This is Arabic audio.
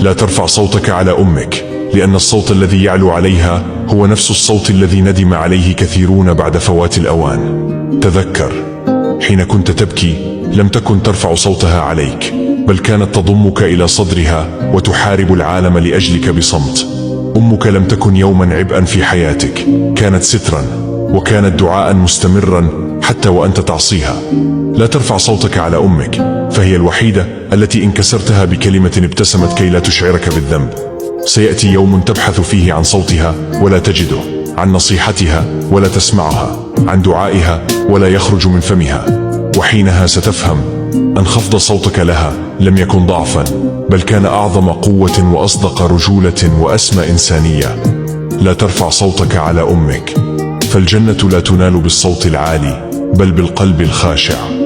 لا ترفع صوتك على أمك، لأن الصوت الذي يعلو عليها هو نفس الصوت الذي ندم عليه كثيرون بعد فوات الأوان. تذكر، حين كنت تبكي لم تكن ترفع صوتها عليك، بل كانت تضمك إلى صدرها وتحارب العالم لأجلك بصمت. أمك لم تكن يوما عبئا في حياتك، كانت سترا، وكانت دعاء مستمرا حتى وأنت تعصيها. لا ترفع صوتك على أمك، فهي الوحيدة التي إن كسرتها بكلمة ابتسمت كي لا تشعرك بالذنب. سيأتي يوم تبحث فيه عن صوتها ولا تجده، عن نصيحتها ولا تسمعها، عن دعائها ولا يخرج من فمها، وحينها ستفهم أن خفض صوتك لها لم يكن ضعفا، بل كان أعظم قوة وأصدق رجولة وأسمى إنسانية. لا ترفع صوتك على أمك، فالجنة لا تنال بالصوت العالي بل بالقلب الخاشع.